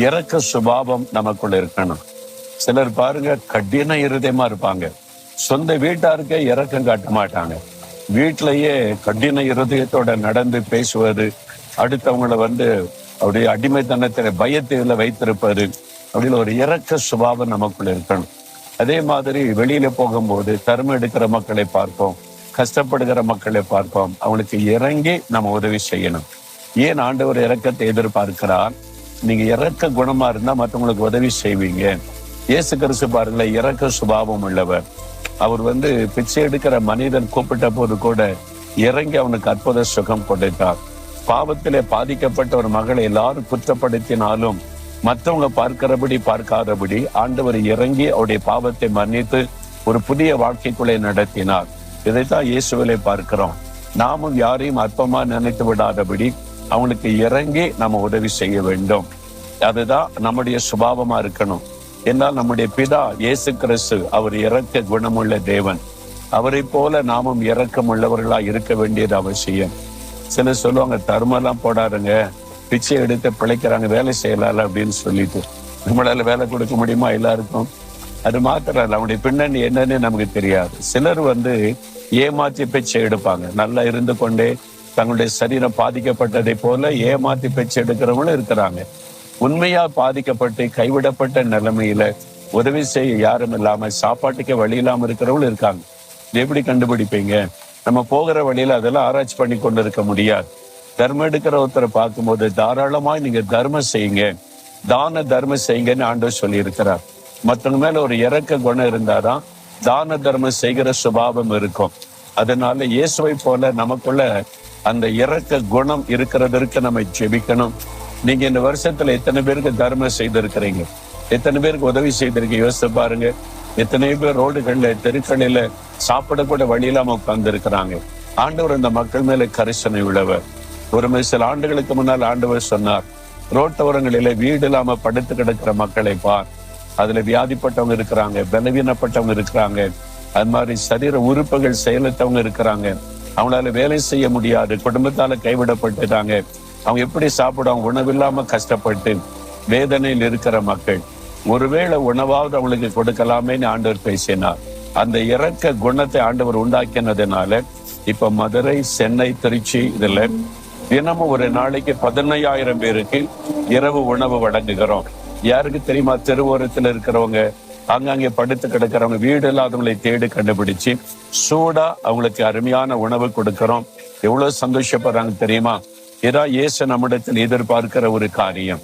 இரக்க சுபாவம் நமக்குள்ள இருக்கணும். சிலர் பாருங்க கடின இருதயமா இருப்பாங்க, சொந்த வீட்டாருக்கே இரக்கம் காட்ட மாட்டாங்க. வீட்டிலேயே கடின இருதயத்தோட நடந்து பேசுவது, அடுத்தவங்களை அப்படியே அடிமைத்தனத்தில பயத்தில வைத்திருப்பது, அப்படின்னு ஒரு இரக்க சுபாவம் நமக்குள்ள இருக்கணும். அதே மாதிரி வெளியில போகும்போது தர்மம் எடுக்கிற மக்களை பார்ப்போம், கஷ்டப்படுகிற மக்களை பார்ப்போம், அவங்களுக்கு இறங்கி நம்ம உதவி செய்யணும். ஏன் ஆண்டவர் இரக்கத்தை எதிர்பார்க்கிறார்? நீங்க இரக்க குணமா இருந்தா மற்றவங்களுக்கு உதவி செய்வீங்க. இயேசு கிறிஸ்து பாருங்களேன், இரக்க சுபாவம் உள்ளவர். அவர் பிச்சை எடுக்கிற மனிதன் கூப்பிட்ட போது கூட இறங்கி அவனுக்கு அற்புத சுகம் கொடுத்தார். பாவத்திலே பாதிக்கப்பட்ட ஒரு மகளை எல்லாரும் குற்றப்படுத்தினாலும் மற்றவங்க பார்க்கிறபடி பார்க்காதபடி ஆண்டவர் இறங்கி அவருடைய பாவத்தை மன்னித்து ஒரு புதிய வாழ்க்கைக்குள்ளே நடத்தினார். இதைத்தான் இயேசுவிலே பார்க்கிறோம். நாமும் யாரையும் அற்பமா நினைத்து விடாதபடி அவங்களுக்கு இறங்கி நம்ம உதவி செய்ய வேண்டும். அதுதான் நம்முடைய சுபாவமா இருக்கணும். என்னால் நம்முடைய பிதா இயேசு கிறிஸ்து அவர் இரக்க குணமுள்ள தேவன். அவரை போல நாமும் இரக்கம் உள்ளவர்களா இருக்க வேண்டியது அவசியம். சிலர் சொல்லுவாங்க, தர்மெல்லாம் போடாருங்க, பிச்சை எடுத்து பிழைக்கிறாங்க, வேலை செய்யலாம்ல அப்படின்னு சொல்லிட்டு. நம்மளால வேலை கொடுக்க முடியுமா எல்லாருக்கும்? அது மாத்திரம் இல்லை, அவனுடைய பின்னணி என்னன்னு நமக்கு தெரியாது. சிலர் ஏமாற்றி பிச்சை எடுப்பாங்க. நல்லா இருந்து கொண்டே தங்களுடைய சரீரம் பாதிக்கப்பட்டதை போல ஏமாற்றி பிச்சை எடுக்கிறவங்களும் இருக்கிறாங்க. உண்மையா பாதிக்கப்பட்டு கைவிடப்பட்ட நிலைமையில உதவி செய்ய யாரும் இல்லாம சாப்பாட்டுக்கே வழி இல்லாம இருக்கிறவங்களும் இருக்காங்க. இது எப்படி கண்டுபிடிப்பீங்க? நம்ம போகிற வழியில அதெல்லாம் ஆராய்ச்சி பண்ணி கொண்டு இருக்க முடியாது. தர்மம் எடுக்கிற ஒருத்தரை பார்க்கும்போது தாராளமா நீங்க தர்மம் செய்யுங்க, தான தர்மம் செய்யுங்கன்னு ஆண்டவர் சொல்லி இருக்கிறார். மற்றவங்க மேல ஒரு இரக்க குணம் இருந்தாதான் தான தர்மம் செய்கிற சுபாவம் இருக்கும். அதனால இயேசுவை போல நமக்குள்ள அந்த இரக்க குணம் இருக்கிறதற்கு நம்ம ஜெபிக்கணும். நீங்க இந்த வருஷத்துல எத்தனை பேருக்கு தர்மம் செய்திருக்கிறீங்க? எத்தனை பேருக்கு உதவி செய்திருக்கீங்க? யோசித்து பாருங்க. எத்தனை பேர் ரோடுகள்ல தெருக்களில சாப்பிட கூட வழி இல்லாம உட்கார்ந்து இருக்கிறாங்க. ஆண்டவர் அந்த மக்கள் மேல கரிசனை உள்ளவர். ஒரு சில ஆண்டுகளுக்கு முன்னால் ஆண்டவர் சொன்னார், ரோட்டோரங்களில வீடு இல்லாம படுத்து கிடக்கிற மக்களை பார். அதுல வியாதிப்பட்டவங்க இருக்கிறாங்க, பலவீனப்பட்டவங்க இருக்கிறாங்க, அது மாதிரி சரீர உறுப்புகள் செயலற்றவங்க இருக்கிறாங்க. அவங்களால வேலை செய்ய முடியாது, குடும்பத்தால கைவிடப்பட்டுட்டாங்க. அவங்க எப்படி சாப்பிடுவாங்க? உணவில்லாம கஷ்டப்பட்டு வேதனையில் இருக்கிற மக்கள். ஒருவேளை உணவாவது அவங்களுக்கு கொடுக்கலாமேன்னு ஆண்டவர் பேசினார். அந்த இரக்க குணத்தை ஆண்டவர் உண்டாக்கினதுனால இப்ப மதுரை, சென்னை, திருச்சி இதுல தினமும் ஒரு நாளைக்கு 15,000 பேருக்கு இரவு உணவு வழங்குகிறோம். யாருக்கு தெரியுமா? தெருவோரத்தில் இருக்கிறவங்க, அங்கங்கே படுத்து கிடக்கிறவங்க, வீடு இல்லாதவங்களை தேடி கண்டுபிடிச்சு சூடா அவங்களுக்கு அருமையான உணவு கொடுக்கிறோம். எவ்வளவு சந்தோஷப்படுறாங்க தெரியுமா? இதான் இயேசு நம்மிடத்தில் எதிர்பார்க்கிற ஒரு காரியம்.